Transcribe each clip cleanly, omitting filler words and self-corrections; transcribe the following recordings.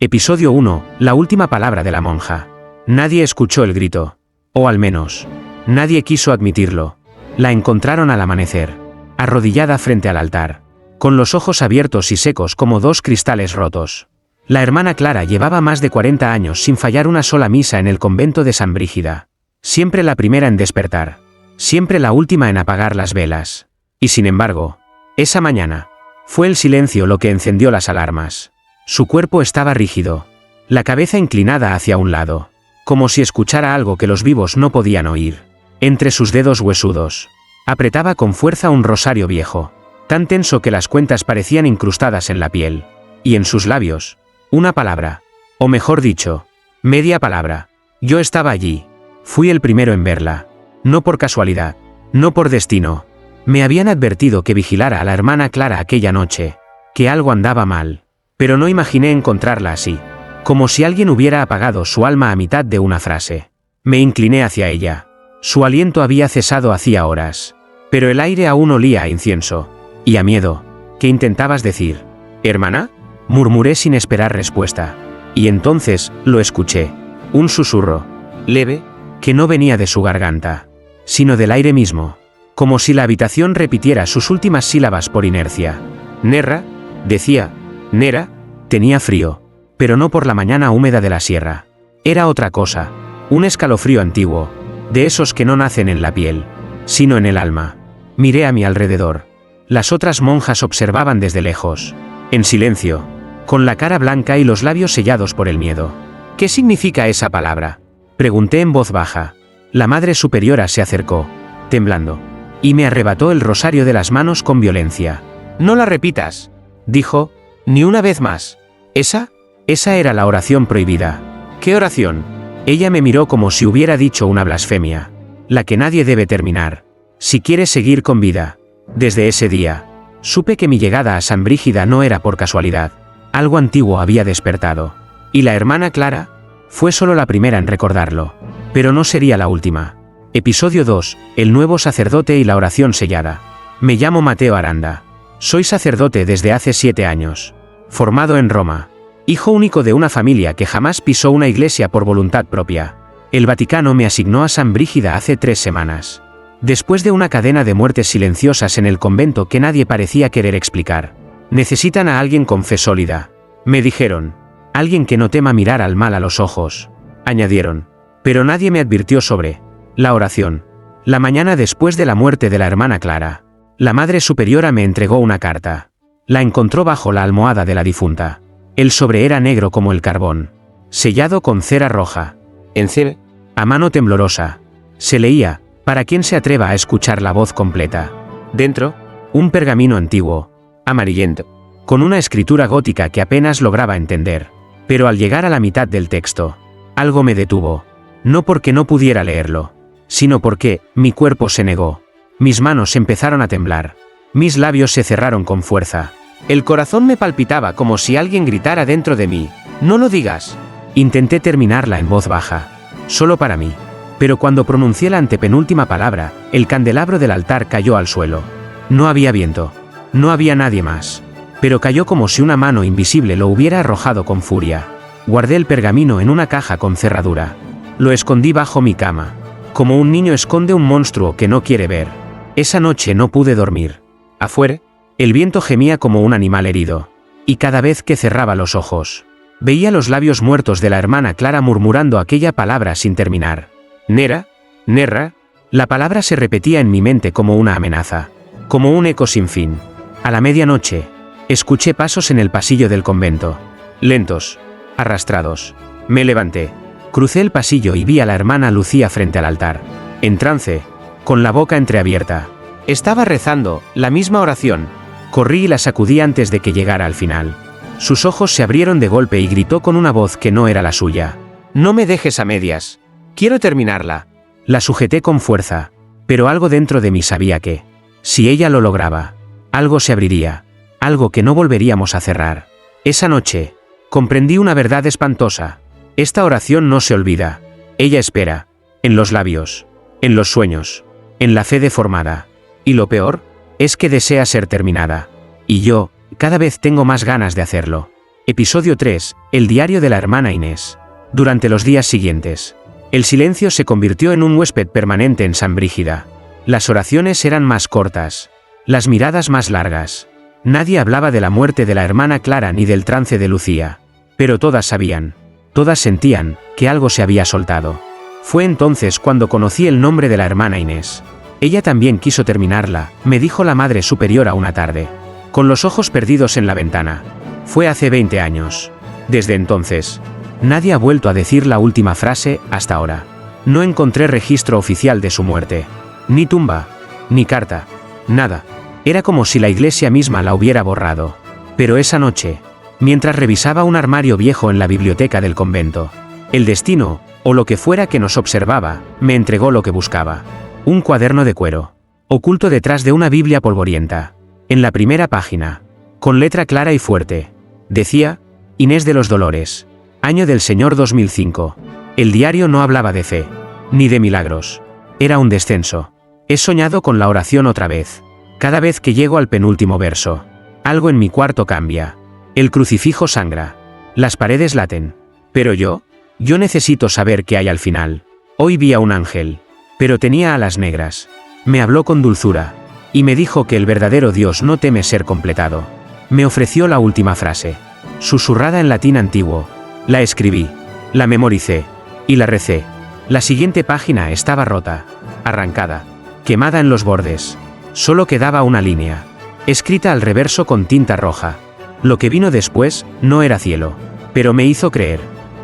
Episodio 1. La última palabra de la monja. Nadie escuchó el grito. O al menos, nadie quiso admitirlo. La encontraron al amanecer, arrodillada frente al altar, con los ojos abiertos y secos como dos cristales rotos. La hermana Clara llevaba más de 40 años sin fallar una sola misa en el convento de San Brígida. Siempre la primera en despertar. Siempre la última en apagar las velas. Y sin embargo, esa mañana, fue el silencio lo que encendió las alarmas. Su cuerpo estaba rígido, la cabeza inclinada hacia un lado, como si escuchara algo que los vivos no podían oír. Entre sus dedos huesudos, apretaba con fuerza un rosario viejo, tan tenso que las cuentas parecían incrustadas en la piel. Y en sus labios, una palabra, o mejor dicho, media palabra. Yo estaba allí. Fui el primero en verla. No por casualidad, no por destino. Me habían advertido que vigilara a la hermana Clara aquella noche, que algo andaba mal. Pero no imaginé encontrarla así, como si alguien hubiera apagado su alma a mitad de una frase. Me incliné hacia ella. Su aliento había cesado hacía horas, pero el aire aún olía a incienso y a miedo. ¿Qué intentabas decir, hermana?, murmuré sin esperar respuesta. Y entonces lo escuché. Un susurro, leve, que no venía de su garganta, sino del aire mismo, como si la habitación repitiera sus últimas sílabas por inercia. Nerra, decía. Nera, tenía frío, pero no por la mañana húmeda de la sierra. Era otra cosa, un escalofrío antiguo, de esos que no nacen en la piel, sino en el alma. Miré a mi alrededor. Las otras monjas observaban desde lejos, en silencio, con la cara blanca y los labios sellados por el miedo. ¿Qué significa esa palabra?, pregunté en voz baja. La madre superiora se acercó, temblando, y me arrebató el rosario de las manos con violencia. «No la repitas», dijo. «Ni una vez más». ¿Esa? Esa era la oración prohibida. ¿Qué oración? Ella me miró como si hubiera dicho una blasfemia. La que nadie debe terminar, si quiere seguir con vida. Desde ese día, supe que mi llegada a San Brígida no era por casualidad. Algo antiguo había despertado. Y la hermana Clara fue solo la primera en recordarlo. Pero no sería la última. Episodio 2. El nuevo sacerdote y la oración sellada. Me llamo Mateo Aranda. Soy sacerdote desde hace 7 años. Formado en Roma. Hijo único de una familia que jamás pisó una iglesia por voluntad propia. El Vaticano me asignó a San Brígida hace 3 semanas. Después de una cadena de muertes silenciosas en el convento que nadie parecía querer explicar. Necesitan a alguien con fe sólida, me dijeron. Alguien que no tema mirar al mal a los ojos, añadieron. Pero nadie me advirtió sobre la oración. La mañana después de la muerte de la hermana Clara, la madre superiora me entregó una carta. La encontró bajo la almohada de la difunta. El sobre era negro como el carbón, sellado con cera roja. En C, a mano temblorosa, se leía: para quien se atreva a escuchar la voz completa. Dentro, un pergamino antiguo, amarillento, con una escritura gótica que apenas lograba entender. Pero al llegar a la mitad del texto, algo me detuvo. No porque no pudiera leerlo, sino porque mi cuerpo se negó. Mis manos empezaron a temblar. Mis labios se cerraron con fuerza. El corazón me palpitaba como si alguien gritara dentro de mí: «No lo digas». Intenté terminarla en voz baja, solo para mí. Pero cuando pronuncié la antepenúltima palabra, el candelabro del altar cayó al suelo. No había viento. No había nadie más. Pero cayó como si una mano invisible lo hubiera arrojado con furia. Guardé el pergamino en una caja con cerradura. Lo escondí bajo mi cama, como un niño esconde un monstruo que no quiere ver. Esa noche no pude dormir. Afuera, el viento gemía como un animal herido. Y cada vez que cerraba los ojos, veía los labios muertos de la hermana Clara murmurando aquella palabra sin terminar. Nera, Nerra. La palabra se repetía en mi mente como una amenaza, como un eco sin fin. A la medianoche, escuché pasos en el pasillo del convento. Lentos, arrastrados. Me levanté, crucé el pasillo y vi a la hermana Lucía frente al altar, en trance, con la boca entreabierta. Estaba rezando la misma oración. Corrí y la sacudí antes de que llegara al final. Sus ojos se abrieron de golpe y gritó con una voz que no era la suya: «No me dejes a medias. Quiero terminarla». La sujeté con fuerza, pero algo dentro de mí sabía que, si ella lo lograba, algo se abriría, algo que no volveríamos a cerrar. Esa noche, comprendí una verdad espantosa. Esta oración no se olvida. Ella espera, en los labios, en los sueños, en la fe deformada. Y lo peor, es que desea ser terminada. Y yo, cada vez tengo más ganas de hacerlo. Episodio 3. El diario de la hermana Inés. Durante los días siguientes, el silencio se convirtió en un huésped permanente en San Brígida. Las oraciones eran más cortas, las miradas más largas. Nadie hablaba de la muerte de la hermana Clara ni del trance de Lucía. Pero todas sabían, todas sentían, que algo se había soltado. Fue entonces cuando conocí el nombre de la hermana Inés. Ella también quiso terminarla, me dijo la Madre Superiora una tarde, con los ojos perdidos en la ventana. Fue hace 20 años. Desde entonces, nadie ha vuelto a decir la última frase hasta ahora. No encontré registro oficial de su muerte. Ni tumba, ni carta, nada. Era como si la iglesia misma la hubiera borrado. Pero esa noche, mientras revisaba un armario viejo en la biblioteca del convento, el destino, o lo que fuera que nos observaba, me entregó lo que buscaba. Un cuaderno de cuero, oculto detrás de una Biblia polvorienta. En la primera página, con letra clara y fuerte, decía, Inés de los Dolores, año del Señor 2005. El diario no hablaba de fe, ni de milagros. Era un descenso. He soñado con la oración otra vez. Cada vez que llego al penúltimo verso, algo en mi cuarto cambia. El crucifijo sangra. Las paredes laten. Pero yo necesito saber qué hay al final. Hoy vi a un ángel, pero tenía alas negras. Me habló con dulzura, y me dijo que el verdadero Dios no teme ser completado. Me ofreció la última frase, susurrada en latín antiguo. La escribí, la memoricé, y la recé. La siguiente página estaba rota, arrancada, quemada en los bordes. Solo quedaba una línea, escrita al reverso con tinta roja. Lo que vino después no era cielo, pero me hizo creer.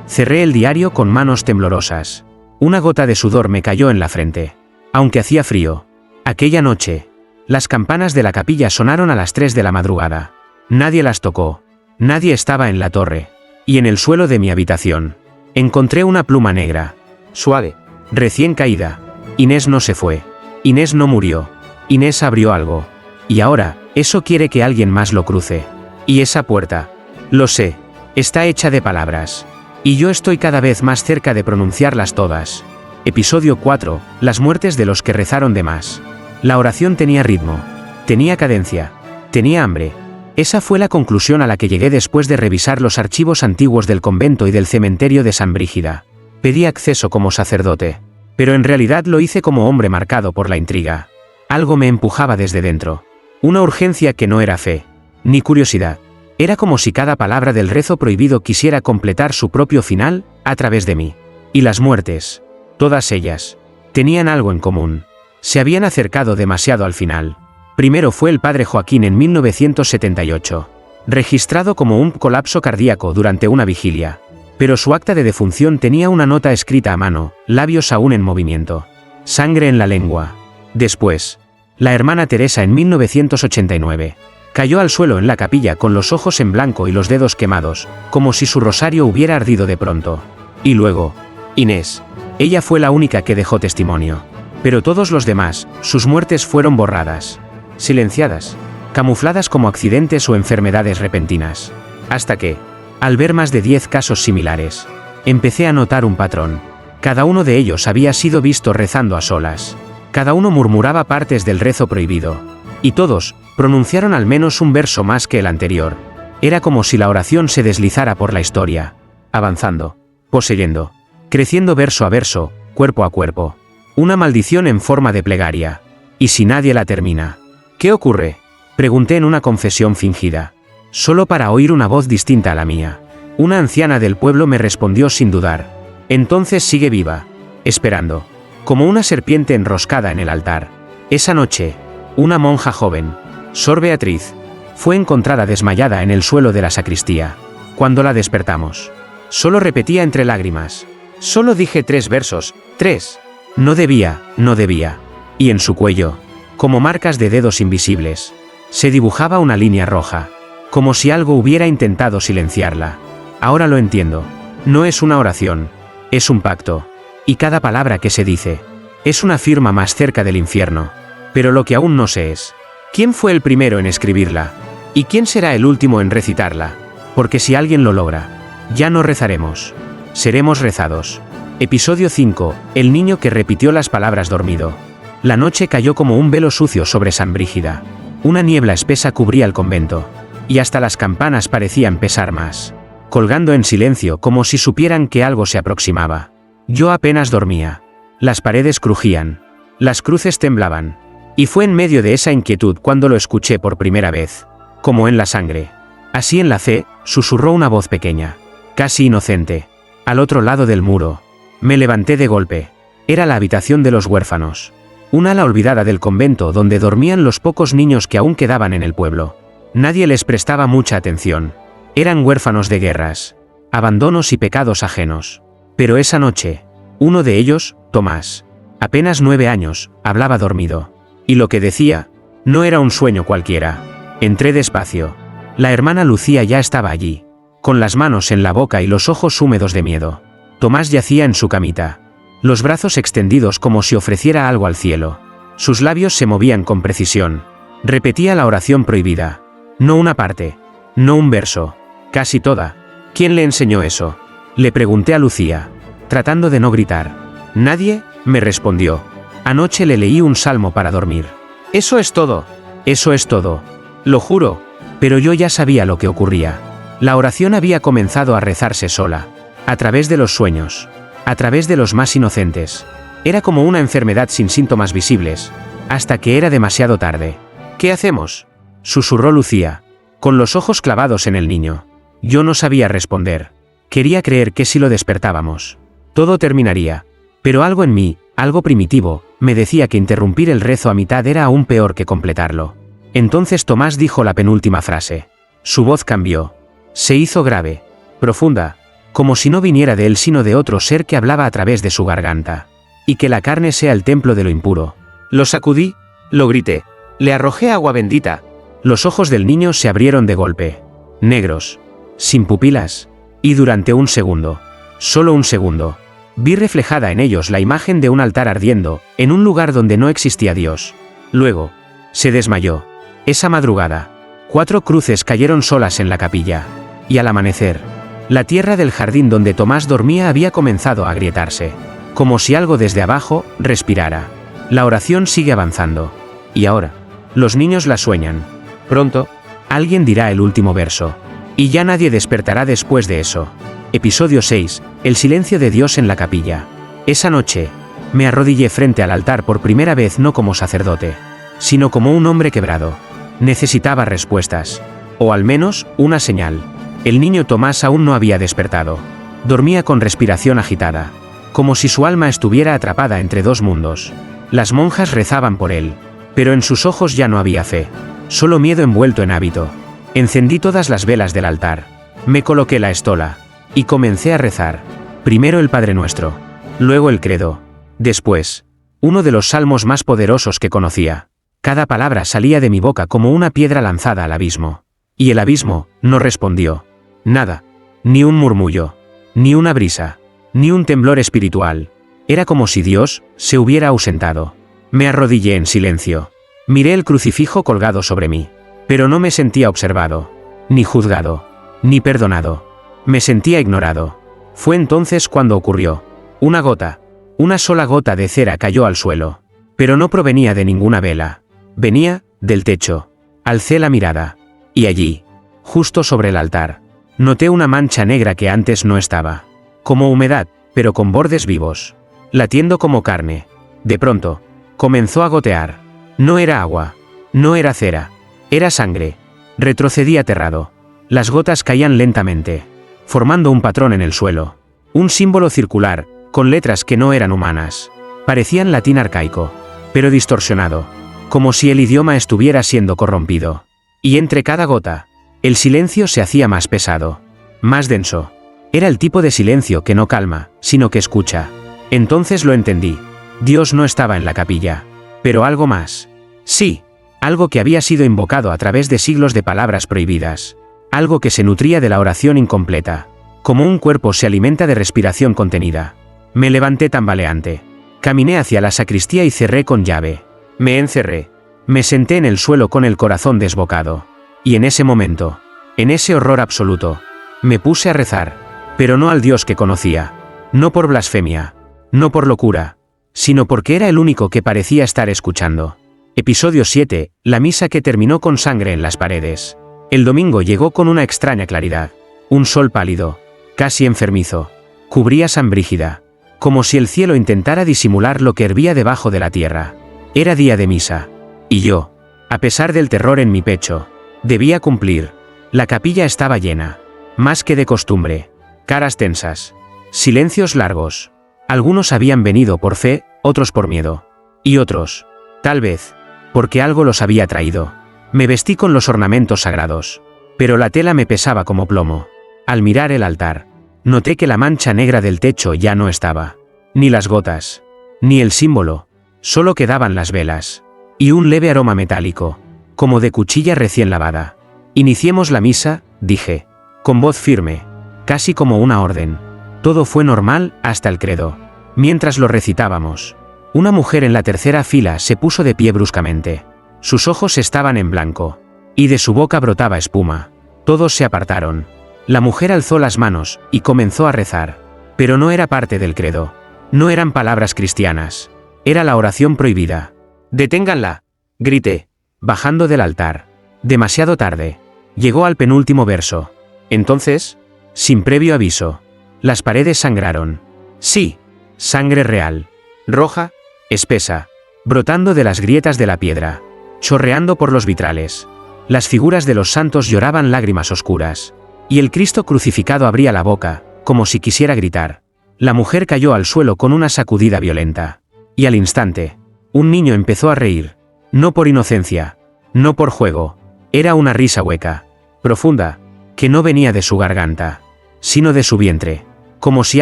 Cerré el diario con manos temblorosas. Una gota de sudor me cayó en la frente. Aunque hacía frío. Aquella noche, las campanas de la capilla sonaron a las 3 de la madrugada. Nadie las tocó. Nadie estaba en la torre. Y en el suelo de mi habitación, encontré una pluma negra, suave, recién caída. Inés no se fue. Inés no murió. Inés abrió algo. Y ahora, eso quiere que alguien más lo cruce. Y esa puerta, lo sé, está hecha de palabras. Y yo estoy cada vez más cerca de pronunciarlas todas. Episodio 4. Las muertes de los que rezaron de más. La oración tenía ritmo. Tenía cadencia. Tenía hambre. Esa fue la conclusión a la que llegué después de revisar los archivos antiguos del convento y del cementerio de San Brígida. Pedí acceso como sacerdote. Pero en realidad lo hice como hombre marcado por la intriga. Algo me empujaba desde dentro. Una urgencia que no era fe, ni curiosidad. Era como si cada palabra del rezo prohibido quisiera completar su propio final, a través de mí. Y las muertes, todas ellas, tenían algo en común. Se habían acercado demasiado al final. Primero fue el padre Joaquín en 1978, registrado como un colapso cardíaco durante una vigilia. Pero su acta de defunción tenía una nota escrita a mano, labios aún en movimiento. Sangre en la lengua. Después, la hermana Teresa en 1989. Cayó al suelo en la capilla con los ojos en blanco y los dedos quemados, como si su rosario hubiera ardido de pronto. Y luego, Inés. Ella fue la única que dejó testimonio. Pero todos los demás, sus muertes fueron borradas, silenciadas, camufladas como accidentes o enfermedades repentinas. Hasta que, al ver más de 10 casos similares, empecé a notar un patrón. Cada uno de ellos había sido visto rezando a solas. Cada uno murmuraba partes del rezo prohibido. Y todos pronunciaron al menos un verso más que el anterior. Era como si la oración se deslizara por la historia, avanzando, poseyendo, creciendo verso a verso, cuerpo a cuerpo. Una maldición en forma de plegaria. ¿Y si nadie la termina? ¿Qué ocurre? Pregunté en una confesión fingida, solo para oír una voz distinta a la mía. Una anciana del pueblo me respondió sin dudar. Entonces sigue viva, esperando, como una serpiente enroscada en el altar. Esa noche, una monja joven, Sor Beatriz, fue encontrada desmayada en el suelo de la sacristía. Cuando la despertamos, solo repetía entre lágrimas. Solo dije 3 versos, 3. No debía, no debía. Y en su cuello, como marcas de dedos invisibles, se dibujaba una línea roja, como si algo hubiera intentado silenciarla. Ahora lo entiendo. No es una oración, es un pacto. Y cada palabra que se dice, es una firma más cerca del infierno. Pero lo que aún no sé es, ¿quién fue el primero en escribirla? ¿Y quién será el último en recitarla? Porque si alguien lo logra, ya no rezaremos. Seremos rezados. Episodio 5. El niño que repitió las palabras dormido. La noche cayó como un velo sucio sobre San Brígida. Una niebla espesa cubría el convento. y hasta las campanas parecían pesar más, colgando en silencio como si supieran que algo se aproximaba. Yo apenas dormía. Las paredes crujían, las cruces temblaban, y fue en medio de esa inquietud cuando lo escuché por primera vez, como en la sangre. Así enlacé, susurró una voz pequeña, casi inocente, al otro lado del muro. Me levanté de golpe. Era la habitación de los huérfanos, un ala olvidada del convento donde dormían los pocos niños que aún quedaban en el pueblo. Nadie les prestaba mucha atención. Eran huérfanos de guerras, abandonos y pecados ajenos. Pero esa noche, uno de ellos, Tomás, apenas 9 años, hablaba dormido. Y lo que decía, no era un sueño cualquiera. Entré despacio. La hermana Lucía ya estaba allí, con las manos en la boca y los ojos húmedos de miedo. Tomás yacía en su camita, los brazos extendidos como si ofreciera algo al cielo. Sus labios se movían con precisión. Repetía la oración prohibida. No una parte, no un verso, casi toda. ¿Quién le enseñó eso? Le pregunté a Lucía, tratando de no gritar. Nadie, me respondió. Anoche le leí un salmo para dormir. Eso es todo. Eso es todo. Lo juro. Pero yo ya sabía lo que ocurría. La oración había comenzado a rezarse sola, a través de los sueños, a través de los más inocentes. Era como una enfermedad sin síntomas visibles, hasta que era demasiado tarde. ¿Qué hacemos?, susurró Lucía, con los ojos clavados en el niño. Yo no sabía responder. Quería creer que si lo despertábamos, todo terminaría. Pero algo en mí, algo primitivo, me decía que interrumpir el rezo a mitad era aún peor que completarlo. Entonces Tomás dijo la penúltima frase. Su voz cambió. Se hizo grave, profunda, como si no viniera de él sino de otro ser que hablaba a través de su garganta. Y que la carne sea el templo de lo impuro. Lo sacudí, lo grité, le arrojé agua bendita. Los ojos del niño se abrieron de golpe, negros, sin pupilas, y durante un segundo, solo un segundo, vi reflejada en ellos la imagen de un altar ardiendo, en un lugar donde no existía Dios. Luego, se desmayó. Esa madrugada, 4 cruces cayeron solas en la capilla, y al amanecer, la tierra del jardín donde Tomás dormía había comenzado a agrietarse, como si algo desde abajo respirara. La oración sigue avanzando. Y ahora, los niños la sueñan. Pronto, alguien dirá el último verso. Y ya nadie despertará después de eso. Episodio 6. El silencio de Dios en la capilla. Esa noche, me arrodillé frente al altar por primera vez no como sacerdote, sino como un hombre quebrado. Necesitaba respuestas. O al menos, una señal. El niño Tomás aún no había despertado. Dormía con respiración agitada, como si su alma estuviera atrapada entre 2 mundos. Las monjas rezaban por él, pero en sus ojos ya no había fe, solo miedo envuelto en hábito. Encendí todas las velas del altar, me coloqué la estola, y comencé a rezar. Primero el Padre Nuestro, luego el Credo, después, uno de los salmos más poderosos que conocía. Cada palabra salía de mi boca como una piedra lanzada al abismo. Y el abismo no respondió. Nada, ni un murmullo, ni una brisa, ni un temblor espiritual. Era como si Dios se hubiera ausentado. Me arrodillé en silencio. Miré el crucifijo colgado sobre mí. Pero no me sentía observado, ni juzgado, ni perdonado. Me sentía ignorado. Fue entonces cuando ocurrió. Una gota, una sola gota de cera cayó al suelo. Pero no provenía de ninguna vela. Venía del techo. Alcé la mirada. Y allí, justo sobre el altar, noté una mancha negra que antes no estaba. Como humedad, pero con bordes vivos. Latiendo como carne. De pronto, comenzó a gotear. No era agua. No era cera. Era sangre. Retrocedí aterrado. Las gotas caían lentamente, formando un patrón en el suelo. Un símbolo circular, con letras que no eran humanas. Parecían latín arcaico, pero distorsionado, como si el idioma estuviera siendo corrompido. Y entre cada gota, el silencio se hacía más pesado, más denso. Era el tipo de silencio que no calma, sino que escucha. Entonces lo entendí. Dios no estaba en la capilla. Pero algo más. Sí, algo que había sido invocado a través de siglos de palabras prohibidas. Algo que se nutría de la oración incompleta. Como un cuerpo se alimenta de respiración contenida. Me levanté tambaleante. Caminé hacia la sacristía y cerré con llave. Me encerré. Me senté en el suelo con el corazón desbocado. Y en ese momento, en ese horror absoluto, me puse a rezar. Pero no al Dios que conocía. No por blasfemia. No por locura. Sino porque era el único que parecía estar escuchando. Episodio 7. La misa que terminó con sangre en las paredes. El domingo llegó con una extraña claridad. Un sol pálido, casi enfermizo, cubría San Brígida, como si el cielo intentara disimular lo que hervía debajo de la tierra. Era día de misa. Y yo, a pesar del terror en mi pecho, debía cumplir. La capilla estaba llena, más que de costumbre. Caras tensas, silencios largos. Algunos habían venido por fe, otros por miedo. Y otros, tal vez, porque algo los había traído. Me vestí con los ornamentos sagrados, pero la tela me pesaba como plomo. Al mirar el altar, noté que la mancha negra del techo ya no estaba. Ni las gotas, ni el símbolo, solo quedaban las velas. Y un leve aroma metálico, como de cuchilla recién lavada. Iniciemos la misa, dije, con voz firme, casi como una orden. Todo fue normal hasta el credo. Mientras lo recitábamos, una mujer en la tercera fila se puso de pie bruscamente. Sus ojos estaban en blanco, y de su boca brotaba espuma. Todos se apartaron. La mujer alzó las manos y comenzó a rezar. Pero no era parte del credo. No eran palabras cristianas. Era la oración prohibida. «Deténganla», grité, bajando del altar. Demasiado tarde. Llegó al penúltimo verso. Entonces, sin previo aviso, las paredes sangraron. Sí, sangre real. Roja, espesa, brotando de las grietas de la piedra, chorreando por los vitrales. Las figuras de los santos lloraban lágrimas oscuras. Y el Cristo crucificado abría la boca, como si quisiera gritar. La mujer cayó al suelo con una sacudida violenta. Y al instante, un niño empezó a reír. No por inocencia, no por juego. Era una risa hueca, profunda, que no venía de su garganta, sino de su vientre, como si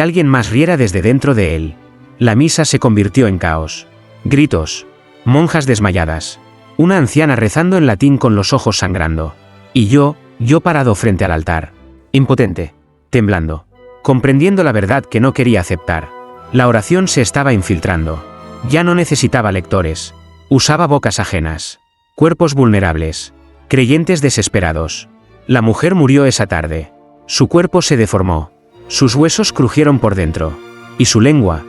alguien más riera desde dentro de él. La misa se convirtió en caos. Gritos, monjas desmayadas, una anciana rezando en latín con los ojos sangrando. Y yo parado frente al altar, impotente, temblando, comprendiendo la verdad que no quería aceptar. La oración se estaba infiltrando. Ya no necesitaba lectores. Usaba bocas ajenas, cuerpos vulnerables, creyentes desesperados. La mujer murió esa tarde. Su cuerpo se deformó. Sus huesos crujieron por dentro. Y su lengua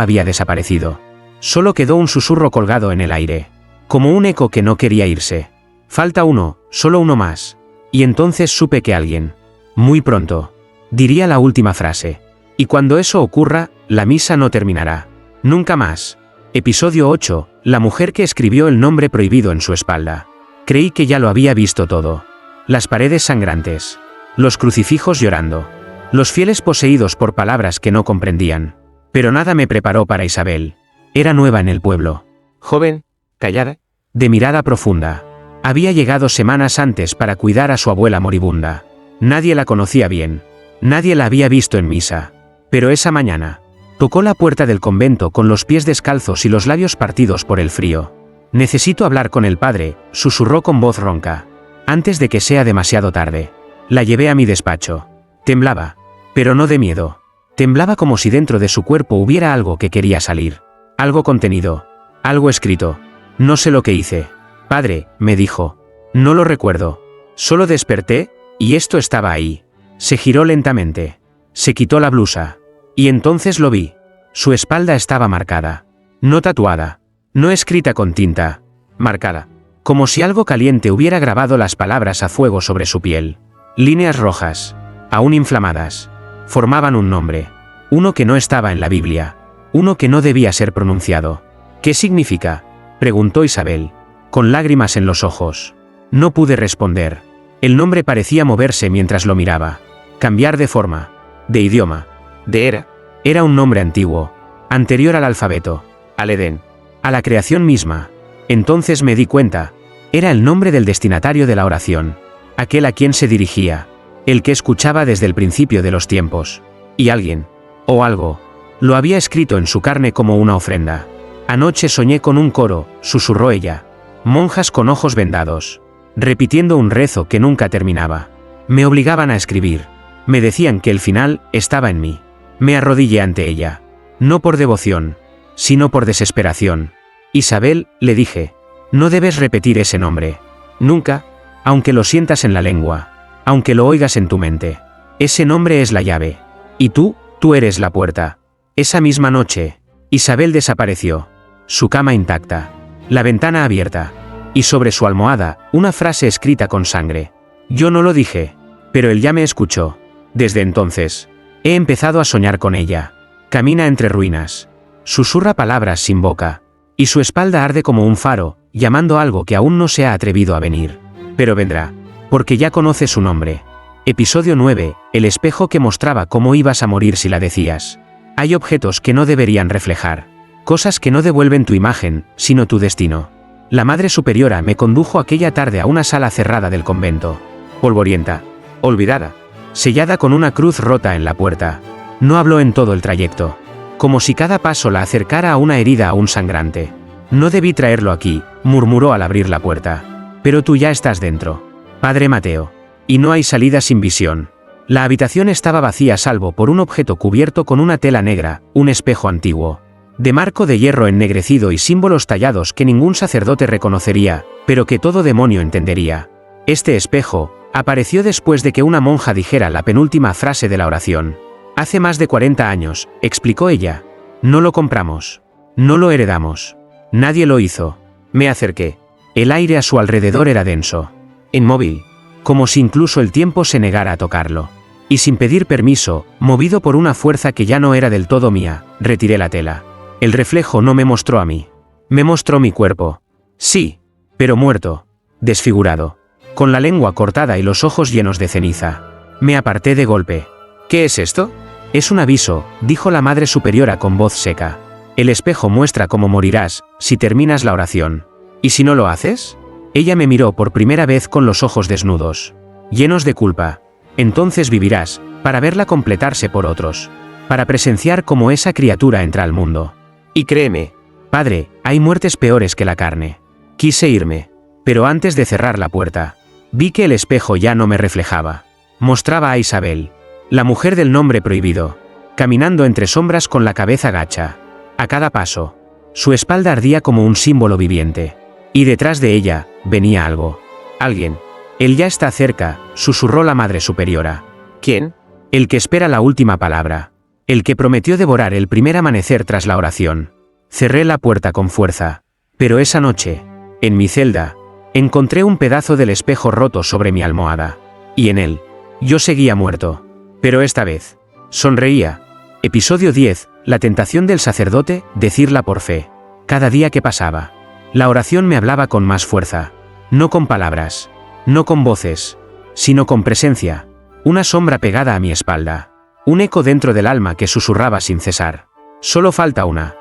había desaparecido. Solo quedó un susurro colgado en el aire, como un eco que no quería irse. Falta uno, solo uno más. Y entonces supe que alguien, muy pronto, diría la última frase. Y cuando eso ocurra, la misa no terminará. Nunca más. Episodio 8, la mujer que escribió el nombre prohibido en su espalda. Creí que ya lo había visto todo. Las paredes sangrantes. Los crucifijos llorando. Los fieles poseídos por palabras que no comprendían. Pero nada me preparó para Isabel. Era nueva en el pueblo. Joven, callada, de mirada profunda. Había llegado semanas antes para cuidar a su abuela moribunda. Nadie la conocía bien. Nadie la había visto en misa. Pero esa mañana, tocó la puerta del convento con los pies descalzos y los labios partidos por el frío. «Necesito hablar con el padre», susurró con voz ronca. «Antes de que sea demasiado tarde». La llevé a mi despacho. Temblaba, pero no de miedo. Temblaba como si dentro de su cuerpo hubiera algo que quería salir. Algo contenido. Algo escrito. No sé lo que hice. «Padre», me dijo. «No lo recuerdo. Solo desperté, y esto estaba ahí». Se giró lentamente. Se quitó la blusa. Y entonces lo vi. Su espalda estaba marcada. No tatuada. No escrita con tinta. Marcada. Como si algo caliente hubiera grabado las palabras a fuego sobre su piel. Líneas rojas, aún inflamadas, formaban un nombre. Uno que no estaba en la Biblia. Uno que no debía ser pronunciado. «¿Qué significa?», preguntó Isabel, con lágrimas en los ojos. No pude responder. El nombre parecía moverse mientras lo miraba. Cambiar de forma, de idioma, de era. Era un nombre antiguo, anterior al alfabeto, al Edén, a la creación misma. Entonces me di cuenta. Era el nombre del destinatario de la oración. Aquel a quien se dirigía. El que escuchaba desde el principio de los tiempos. Y alguien, o algo, lo había escrito en su carne como una ofrenda. «Anoche soñé con un coro», susurró ella. «Monjas con ojos vendados, repitiendo un rezo que nunca terminaba. Me obligaban a escribir. Me decían que el final estaba en mí». Me arrodillé ante ella. No por devoción, sino por desesperación. «Isabel», le dije, «no debes repetir ese nombre. Nunca, aunque lo sientas en la lengua, aunque lo oigas en tu mente. Ese nombre es la llave. Y tú eres la puerta». Esa misma noche, Isabel desapareció. Su cama intacta. La ventana abierta. Y sobre su almohada, una frase escrita con sangre. Yo no lo dije, pero él ya me escuchó. Desde entonces, he empezado a soñar con ella. Camina entre ruinas. Susurra palabras sin boca. Y su espalda arde como un faro, llamando algo que aún no se ha atrevido a venir. Pero vendrá, porque ya conoce su nombre. Episodio 9, el espejo que mostraba cómo ibas a morir si la decías. Hay objetos que no deberían reflejar. Cosas que no devuelven tu imagen, sino tu destino. La Madre Superiora me condujo aquella tarde a una sala cerrada del convento. Polvorienta. Olvidada. Sellada con una cruz rota en la puerta. No habló en todo el trayecto. Como si cada paso la acercara a una herida aún sangrante. No debí traerlo aquí, murmuró al abrir la puerta. Pero tú ya estás dentro. Padre Mateo. Y no hay salida sin visión. La habitación estaba vacía salvo por un objeto cubierto con una tela negra, un espejo antiguo. De marco de hierro ennegrecido y símbolos tallados que ningún sacerdote reconocería, pero que todo demonio entendería. Este espejo apareció después de que una monja dijera la penúltima frase de la oración. Hace más de 40 años, explicó ella. No lo compramos. No lo heredamos. Nadie lo hizo. Me acerqué. El aire a su alrededor era denso. Inmóvil. Como si incluso el tiempo se negara a tocarlo. Y sin pedir permiso, movido por una fuerza que ya no era del todo mía, retiré la tela. El reflejo no me mostró a mí. Me mostró mi cuerpo. Sí, pero muerto. Desfigurado. Con la lengua cortada y los ojos llenos de ceniza. Me aparté de golpe. ¿Qué es esto? Es un aviso, dijo la Madre Superiora con voz seca. El espejo muestra cómo morirás, si terminas la oración. ¿Y si no lo haces? Ella me miró por primera vez con los ojos desnudos. Llenos de culpa. Entonces vivirás, para verla completarse por otros. Para presenciar cómo esa criatura entra al mundo. Y créeme, padre, hay muertes peores que la carne. Quise irme. Pero antes de cerrar la puerta, vi que el espejo ya no me reflejaba. Mostraba a Isabel, la mujer del nombre prohibido, caminando entre sombras con la cabeza gacha. A cada paso, su espalda ardía como un símbolo viviente. Y detrás de ella, venía algo. Alguien. Él ya está cerca, susurró la Madre Superiora. ¿Quién? El que espera la última palabra. El que prometió devorar el primer amanecer tras la oración. Cerré la puerta con fuerza. Pero esa noche, en mi celda, encontré un pedazo del espejo roto sobre mi almohada. Y en él, yo seguía muerto. Pero esta vez, sonreía. Episodio 10, la tentación del sacerdote, decirla por fe. Cada día que pasaba, la oración me hablaba con más fuerza. No con palabras. No con voces, sino con presencia. Una sombra pegada a mi espalda. Un eco dentro del alma que susurraba sin cesar. Solo falta una.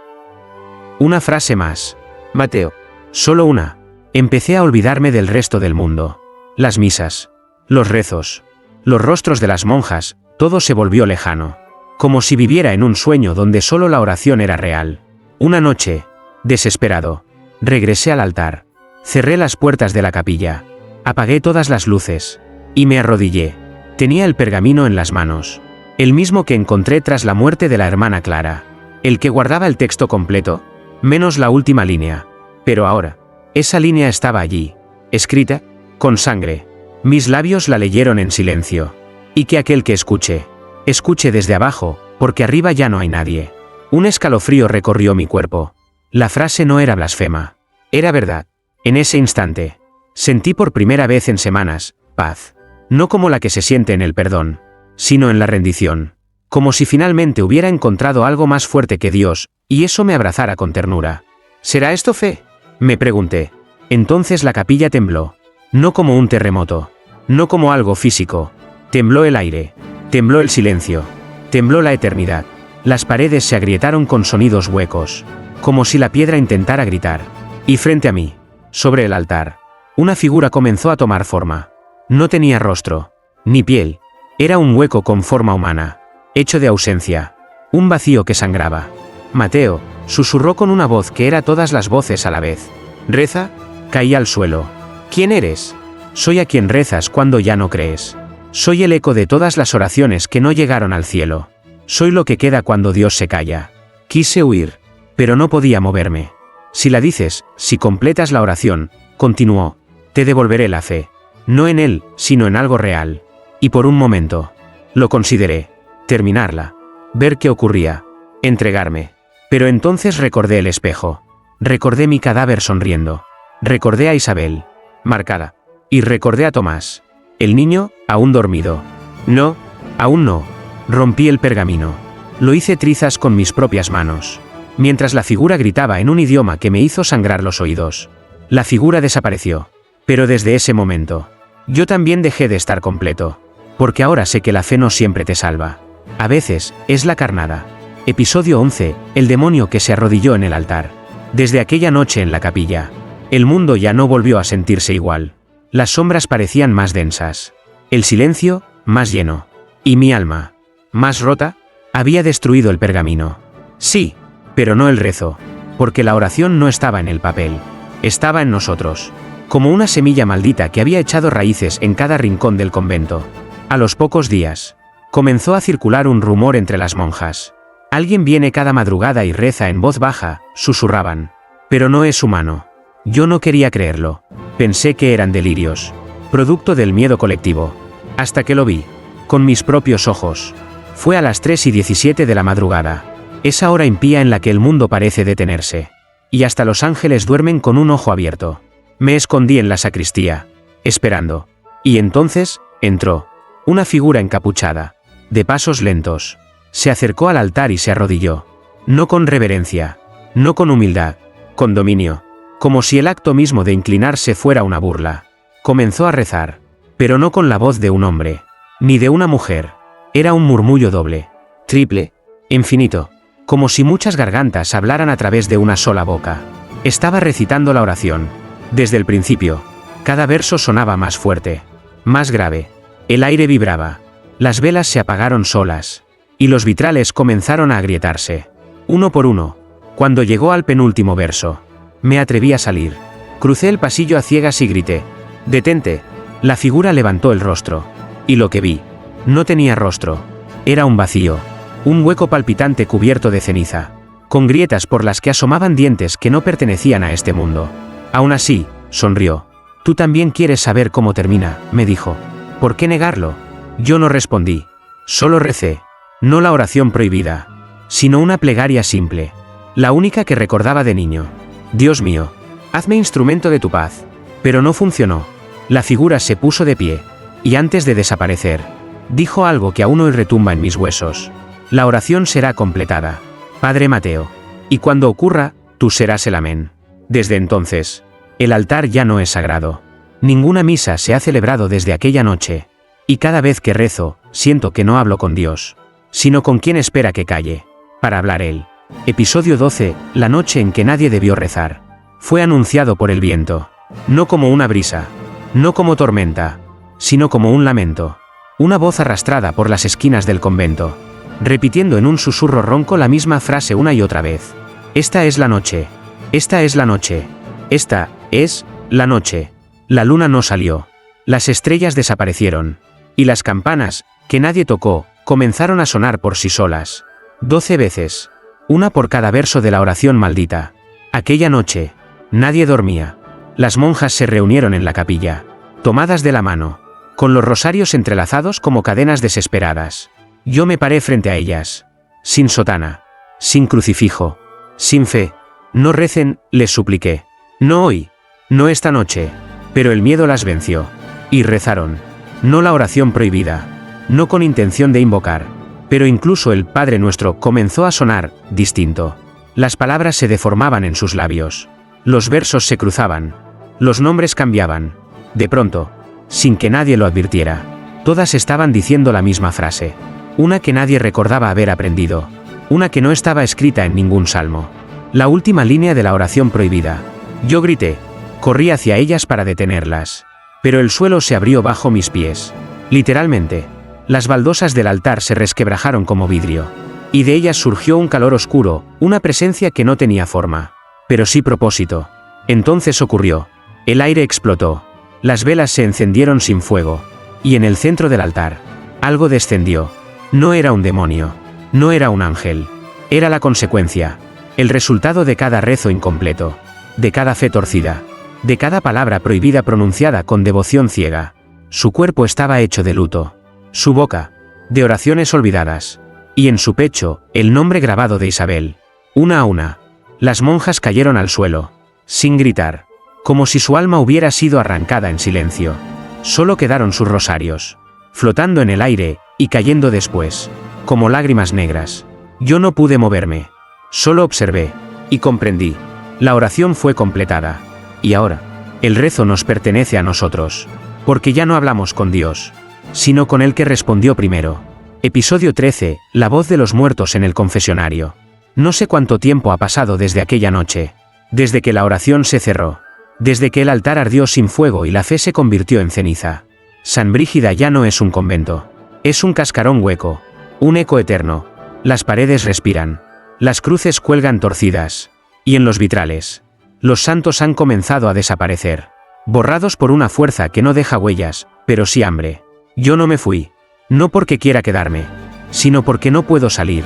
Una frase más. Mateo. Solo una. Empecé a olvidarme del resto del mundo. Las misas. Los rezos. Los rostros de las monjas, todo se volvió lejano. Como si viviera en un sueño donde solo la oración era real. Una noche, desesperado, regresé al altar. Cerré las puertas de la capilla. Apagué todas las luces. Y me arrodillé. Tenía el pergamino en las manos. El mismo que encontré tras la muerte de la hermana Clara. El que guardaba el texto completo, menos la última línea. Pero ahora, esa línea estaba allí, escrita, con sangre. Mis labios la leyeron en silencio. Y que aquel que escuche, escuche desde abajo, porque arriba ya no hay nadie. Un escalofrío recorrió mi cuerpo. La frase no era blasfema. Era verdad. En ese instante, sentí por primera vez en semanas, paz. No como la que se siente en el perdón, sino en la rendición. Como si finalmente hubiera encontrado algo más fuerte que Dios, y eso me abrazara con ternura. ¿Será esto fe?, me pregunté. Entonces la capilla tembló. No como un terremoto. No como algo físico. Tembló el aire. Tembló el silencio. Tembló la eternidad. Las paredes se agrietaron con sonidos huecos. Como si la piedra intentara gritar. Y frente a mí, sobre el altar, una figura comenzó a tomar forma. No tenía rostro, ni piel. Era un hueco con forma humana, hecho de ausencia. Un vacío que sangraba. Mateo, susurró con una voz que era todas las voces a la vez. ¿Reza? Caí al suelo. ¿Quién eres? Soy a quien rezas cuando ya no crees. Soy el eco de todas las oraciones que no llegaron al cielo. Soy lo que queda cuando Dios se calla. Quise huir, pero no podía moverme. Si la dices, si completas la oración, continuó, te devolveré la fe. No en él, sino en algo real. Y por un momento, lo consideré. Terminarla. Ver qué ocurría. Entregarme. Pero entonces recordé el espejo. Recordé mi cadáver sonriendo. Recordé a Isabel, marcada. Y recordé a Tomás. El niño, aún dormido. No, aún no. Rompí el pergamino. Lo hice trizas con mis propias manos. Mientras la figura gritaba en un idioma que me hizo sangrar los oídos. La figura desapareció. Pero desde ese momento, yo también dejé de estar completo. Porque ahora sé que la fe no siempre te salva. A veces, es la carnada. Episodio 11, el demonio que se arrodilló en el altar. Desde aquella noche en la capilla, el mundo ya no volvió a sentirse igual. Las sombras parecían más densas. El silencio, más lleno. Y mi alma, más rota, había destruido el pergamino. Sí, pero no el rezo. Porque la oración no estaba en el papel. Estaba en nosotros. Como una semilla maldita que había echado raíces en cada rincón del convento. A los pocos días, comenzó a circular un rumor entre las monjas. Alguien viene cada madrugada y reza en voz baja, susurraban. Pero no es humano. Yo no quería creerlo. Pensé que eran delirios. Producto del miedo colectivo. Hasta que lo vi. Con mis propios ojos. Fue a las 3:17 de la madrugada. Esa hora impía en la que el mundo parece detenerse. Y hasta los ángeles duermen con un ojo abierto. Me escondí en la sacristía. Esperando. Y entonces, entró. Una figura encapuchada. De pasos lentos. Se acercó al altar y se arrodilló. No con reverencia. No con humildad. Con dominio. Como si el acto mismo de inclinarse fuera una burla. Comenzó a rezar. Pero no con la voz de un hombre. Ni de una mujer. Era un murmullo doble. Triple. Infinito. Como si muchas gargantas hablaran a través de una sola boca. Estaba recitando la oración. Desde el principio. Cada verso sonaba más fuerte. Más grave. El aire vibraba. Las velas se apagaron solas. Y los vitrales comenzaron a agrietarse. Uno por uno. Cuando llegó al penúltimo verso. Me atreví a salir. Crucé el pasillo a ciegas y grité. «Detente». La figura levantó el rostro. Y lo que vi. No tenía rostro. Era un vacío. Un hueco palpitante cubierto de ceniza. Con grietas por las que asomaban dientes que no pertenecían a este mundo. Aún así, sonrió. «Tú también quieres saber cómo termina», me dijo. «¿Por qué negarlo?» Yo no respondí. Solo recé. No la oración prohibida. Sino una plegaria simple. La única que recordaba de niño. «Dios mío, hazme instrumento de tu paz». Pero no funcionó. La figura se puso de pie. Y antes de desaparecer, dijo algo que aún hoy retumba en mis huesos. «La oración será completada, Padre Mateo. Y cuando ocurra, tú serás el amén». Desde entonces, el altar ya no es sagrado. Ninguna misa se ha celebrado desde aquella noche. Y cada vez que rezo, siento que no hablo con Dios, sino con quien espera que calle, para hablar Él. Episodio 12, la noche en que nadie debió rezar. Fue anunciado por el viento. No como una brisa. No como tormenta. Sino como un lamento. Una voz arrastrada por las esquinas del convento. Repitiendo en un susurro ronco la misma frase una y otra vez. Esta es la noche. Esta es la noche. Esta es la noche. La luna no salió. Las estrellas desaparecieron. Y las campanas, que nadie tocó, comenzaron a sonar por sí solas. 12 veces. Una por cada verso de la oración maldita. Aquella noche, nadie dormía. Las monjas se reunieron en la capilla, tomadas de la mano, con los rosarios entrelazados como cadenas desesperadas. Yo me paré frente a ellas. Sin sotana. Sin crucifijo. Sin fe. No recen, les supliqué. No hoy. No esta noche. Pero el miedo las venció. Y rezaron. No la oración prohibida. No con intención de invocar. Pero incluso el Padre Nuestro comenzó a sonar distinto. Las palabras se deformaban en sus labios. Los versos se cruzaban. Los nombres cambiaban. De pronto, sin que nadie lo advirtiera, todas estaban diciendo la misma frase. Una que nadie recordaba haber aprendido. Una que no estaba escrita en ningún salmo. La última línea de la oración prohibida. Yo grité. Corrí hacia ellas para detenerlas. Pero el suelo se abrió bajo mis pies. Literalmente. Las baldosas del altar se resquebrajaron como vidrio. Y de ellas surgió un calor oscuro, una presencia que no tenía forma. Pero sí propósito. Entonces ocurrió. El aire explotó. Las velas se encendieron sin fuego. Y en el centro del altar, algo descendió. No era un demonio. No era un ángel. Era la consecuencia. El resultado de cada rezo incompleto. De cada fe torcida. De cada palabra prohibida pronunciada con devoción ciega. Su cuerpo estaba hecho de luto. Su boca, de oraciones olvidadas. Y en su pecho, el nombre grabado de Isabel. Una a una. Las monjas cayeron al suelo. Sin gritar. Como si su alma hubiera sido arrancada en silencio. Solo quedaron sus rosarios, flotando en el aire y cayendo después, como lágrimas negras. Yo no pude moverme. Solo observé y comprendí. La oración fue completada. Y ahora, el rezo nos pertenece a nosotros, porque ya no hablamos con Dios, sino con el que respondió primero. Episodio 13. La voz de los muertos en el confesionario. No sé cuánto tiempo ha pasado desde aquella noche, desde que la oración se cerró, desde que el altar ardió sin fuego y la fe se convirtió en ceniza. San Brígida ya no es un convento, es un cascarón hueco, un eco eterno. Las paredes respiran, las cruces cuelgan torcidas, y en los vitrales, los santos han comenzado a desaparecer, borrados por una fuerza que no deja huellas, pero sí hambre. Yo no me fui, no porque quiera quedarme, sino porque no puedo salir.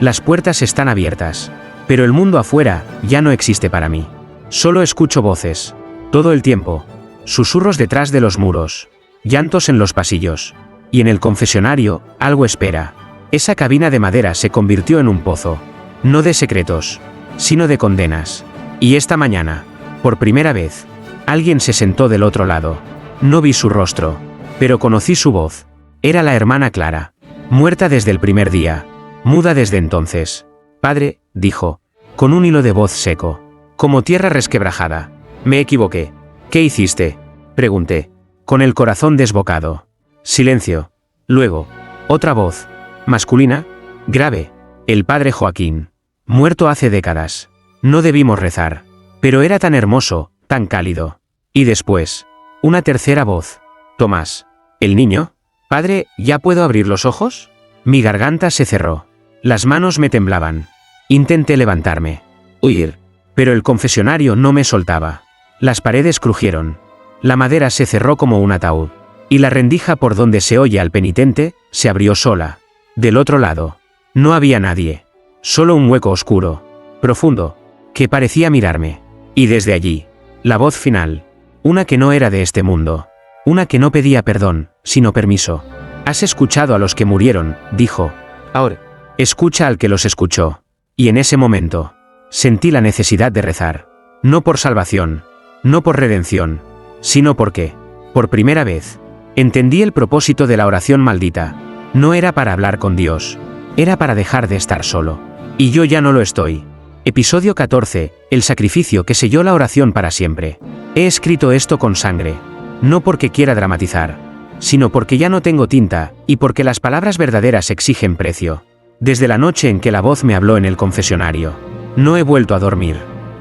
Las puertas están abiertas, pero el mundo afuera ya no existe para mí. Solo escucho voces, todo el tiempo, susurros detrás de los muros, llantos en los pasillos, y en el confesionario, algo espera. Esa cabina de madera se convirtió en un pozo, no de secretos, sino de condenas. Y esta mañana, por primera vez, alguien se sentó del otro lado. No vi su rostro, pero conocí su voz. Era la hermana Clara, muerta desde el primer día, muda desde entonces. Padre, dijo, con un hilo de voz seco, como tierra resquebrajada. Me equivoqué. ¿Qué hiciste?, pregunté, con el corazón desbocado. Silencio. Luego, otra voz, masculina, grave. El padre Joaquín, muerto hace décadas. No debimos rezar, pero era tan hermoso, tan cálido. Y después, una tercera voz. Tomás. ¿El niño? Padre, ¿ya puedo abrir los ojos? Mi garganta se cerró. Las manos me temblaban. Intenté levantarme, huir, pero el confesionario no me soltaba. Las paredes crujieron. La madera se cerró como un ataúd, y la rendija por donde se oye al penitente se abrió sola. Del otro lado, no había nadie. Solo un hueco oscuro, profundo, que parecía mirarme. Y desde allí, la voz final, una que no era de este mundo, una que no pedía perdón, sino permiso. Has escuchado a los que murieron, dijo. Ahora, escucha al que los escuchó. Y en ese momento, sentí la necesidad de rezar. No por salvación, no por redención, sino porque, por primera vez, entendí el propósito de la oración maldita. No era para hablar con Dios, era para dejar de estar solo. Y yo ya no lo estoy. Episodio 14. El sacrificio que selló la oración para siempre. He escrito esto con sangre, no porque quiera dramatizar, sino porque ya no tengo tinta, y porque las palabras verdaderas exigen precio. Desde la noche en que la voz me habló en el confesionario, no he vuelto a dormir.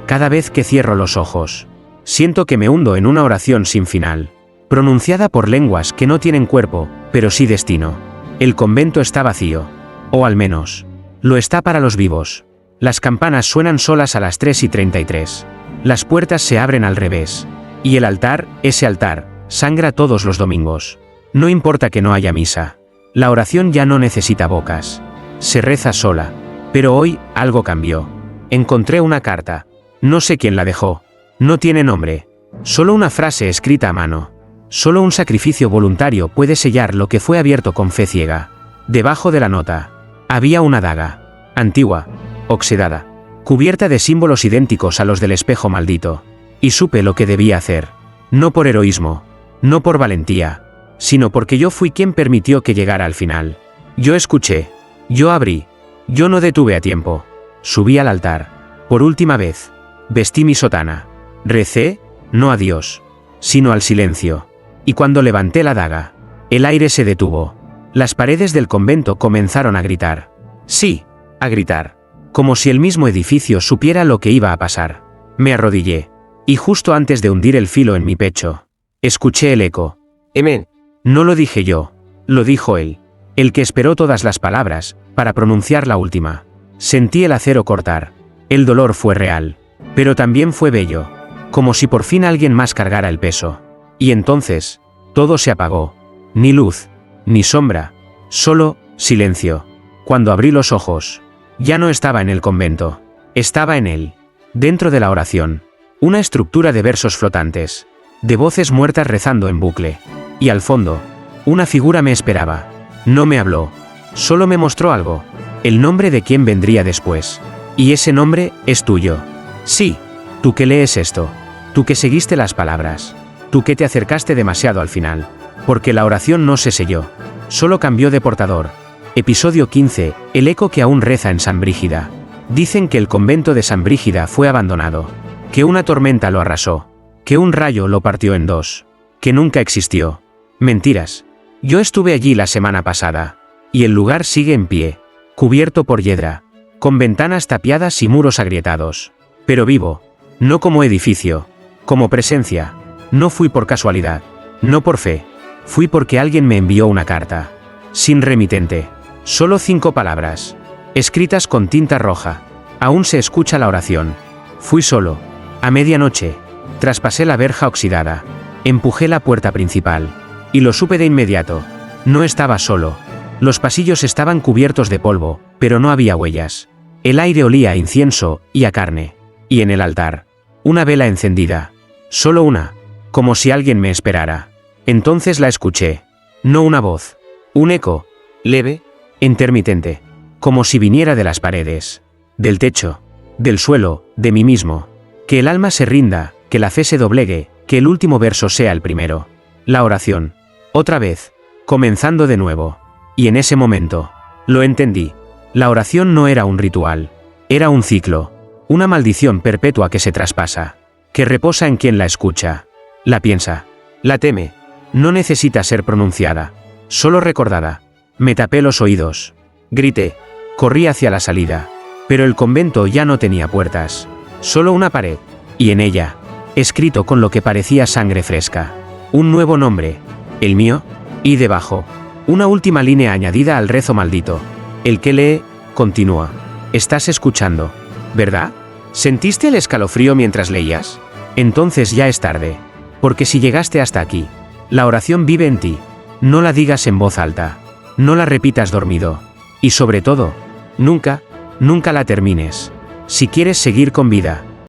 Cada vez que cierro los ojos, siento que me hundo en una oración sin final, pronunciada por lenguas que no tienen cuerpo, pero sí destino. El convento está vacío, o al menos, lo está para los vivos. Las campanas suenan solas a las 3:33. Las puertas se abren al revés. Y el altar, ese altar, sangra todos los domingos. No importa que no haya misa. La oración ya no necesita bocas. Se reza sola. Pero hoy, algo cambió. Encontré una carta. No sé quién la dejó. No tiene nombre. Solo una frase escrita a mano. Solo un sacrificio voluntario puede sellar lo que fue abierto con fe ciega. Debajo de la nota, había una daga. Antigua, oxidada, cubierta de símbolos idénticos a los del espejo maldito. Y supe lo que debía hacer. No por heroísmo, no por valentía, sino porque yo fui quien permitió que llegara al final. Yo escuché. Yo abrí. Yo no detuve a tiempo. Subí al altar. Por última vez. Vestí mi sotana. Recé, no a Dios, sino al silencio. Y cuando levanté la daga, el aire se detuvo. Las paredes del convento comenzaron a gritar. Sí, a gritar. Como si el mismo edificio supiera lo que iba a pasar. Me arrodillé. Y justo antes de hundir el filo en mi pecho, escuché el eco. Amén. No lo dije yo. Lo dijo él. El que esperó todas las palabras, para pronunciar la última. Sentí el acero cortar. El dolor fue real. Pero también fue bello. Como si por fin alguien más cargara el peso. Y entonces, todo se apagó. Ni luz, ni sombra. Solo, silencio. Cuando abrí los ojos, ya no estaba en el convento. Estaba en él. Dentro de la oración. Una estructura de versos flotantes. De voces muertas rezando en bucle. Y al fondo, una figura me esperaba. No me habló. Solo me mostró algo. El nombre de quien vendría después. Y ese nombre es tuyo. Sí, tú que lees esto. Tú que seguiste las palabras. Tú que te acercaste demasiado al final. Porque la oración no se selló. Solo cambió de portador. Episodio 15. El eco que aún reza en San Brígida. Dicen que el convento de San Brígida fue abandonado. Que una tormenta lo arrasó. Que un rayo lo partió en dos. Que nunca existió. Mentiras. Yo estuve allí la semana pasada. Y el lugar sigue en pie. Cubierto por hiedra. Con ventanas tapiadas y muros agrietados. Pero vivo. No como edificio. Como presencia. No fui por casualidad. No por fe. Fui porque alguien me envió una carta. Sin remitente. Solo 5 palabras. Escritas con tinta roja. Aún se escucha la oración. Fui solo. A medianoche. Traspasé la verja oxidada. Empujé la puerta principal. Y lo supe de inmediato. No estaba solo. Los pasillos estaban cubiertos de polvo, pero no había huellas. El aire olía a incienso y a carne. Y en el altar. Una vela encendida. Solo una. Como si alguien me esperara. Entonces la escuché. No una voz. Un eco. Leve. Intermitente. Como si viniera de las paredes. Del techo. Del suelo. De mí mismo. Que el alma se rinda. Que la fe se doblegue. Que el último verso sea el primero. La oración. Otra vez. Comenzando de nuevo. Y en ese momento. Lo entendí. La oración no era un ritual. Era un ciclo. Una maldición perpetua que se traspasa. Que reposa en quien la escucha. La piensa. La teme. No necesita ser pronunciada. Solo recordada. Me tapé los oídos. Grité. Corrí hacia la salida. Pero el convento ya no tenía puertas. Solo una pared. Y en ella. Escrito con lo que parecía sangre fresca. Un nuevo nombre. El mío. Y debajo. Una última línea añadida al rezo maldito. El que lee, continúa. Estás escuchando. ¿Verdad? ¿Sentiste el escalofrío mientras leías? Entonces ya es tarde. Porque si llegaste hasta aquí, la oración vive en ti. No la digas en voz alta. No la repitas dormido. Y sobre todo, nunca la termines. Si quieres seguir con vida,